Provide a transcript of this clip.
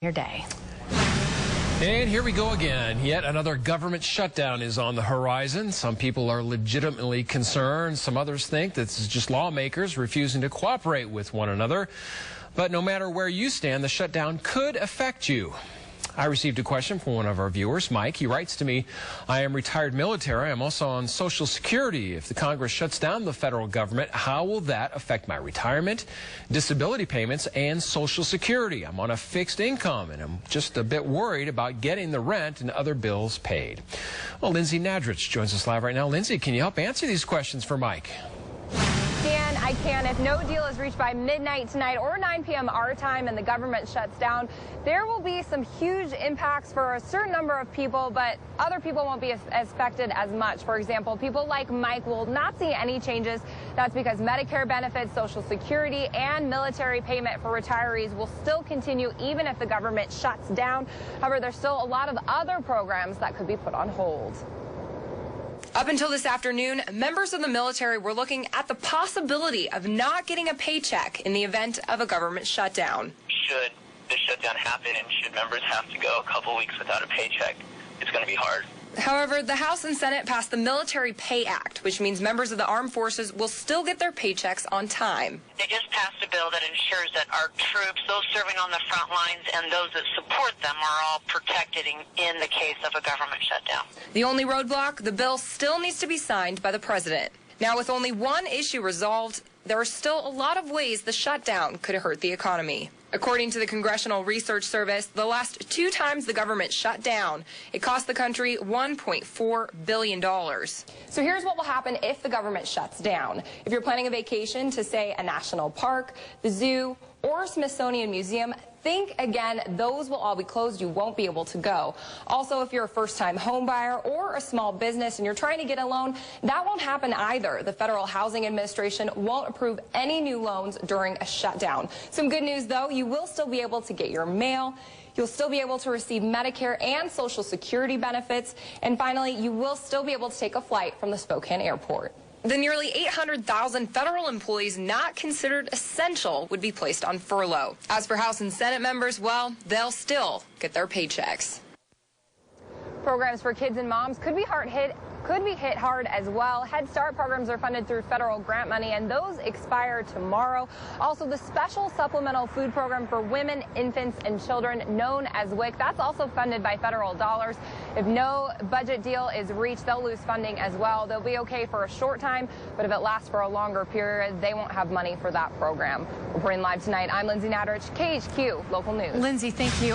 your day. And here we go again. Yet another government shutdown is on the horizon. Some people are legitimately concerned. Some others think this is just lawmakers refusing to cooperate with one another. But no matter where you stand, the shutdown could affect you. I received a question from one of our viewers, Mike. He writes to me, I am retired military. I'm also on Social Security. If the Congress shuts down the federal government, how will that affect my retirement, disability payments, and Social Security? I'm on a fixed income, and I'm just a bit worried about getting the rent and other bills paid. Well, Lindsay Nadrich joins us live right now. Lindsay, can you help answer these questions for Mike? Dan, I can. If no deal is reached by midnight tonight or 9 p.m. our time and the government shuts down, there will be some huge impacts for a certain number of people, but other people won't be affected as much. For example, people like Mike will not see any changes. That's because Medicare benefits, Social Security, and military payment for retirees will still continue even if the government shuts down. However, there's still a lot of other programs that could be put on hold. Up until this afternoon, members of the military were looking at the possibility of not getting a paycheck in the event of a government shutdown. Should the shutdown happen and should members have to go a couple weeks without a paycheck, it's going to be hard. However, the House and Senate passed the Military Pay Act, which means members of the armed forces will still get their paychecks on time. They just passed a bill that ensures that our troops, those serving on the front lines, and those that support them are all protected in the case of a government shutdown. The only roadblock, the bill still needs to be signed by the president. Now, with only one issue resolved, there are still a lot of ways the shutdown could hurt the economy. According to the Congressional Research Service, the last 2 times the government shut down, it cost the country $1.4 billion. So here's what will happen if the government shuts down. If you're planning a vacation to, say, a national park, the zoo, or Smithsonian Museum, think again. Those will all be closed. You won't be able to go. Also, if you're a first-time home buyer or a small business and you're trying to get a loan, that won't happen either. The Federal Housing Administration won't approve any new loans during a shutdown. Some good news, though, you will still be able to get your mail. You'll still be able to receive Medicare and Social Security benefits. And finally, you will still be able to take a flight from the Spokane airport. The nearly 800,000 federal employees not considered essential would be placed on furlough. As for House and Senate members, well, they'll still get their paychecks. Programs for kids and moms could be hit hard as well. Head Start programs are funded through federal grant money, and those expire tomorrow. Also, the special supplemental food program for women, infants, and children, known as WIC, that's also funded by federal dollars. If no budget deal is reached, they'll lose funding as well. They'll be okay for a short time, but if it lasts for a longer period, they won't have money for that program. Reporting live tonight, I'm Lindsay Nadrich, KHQ Local News. Lindsay, thank you.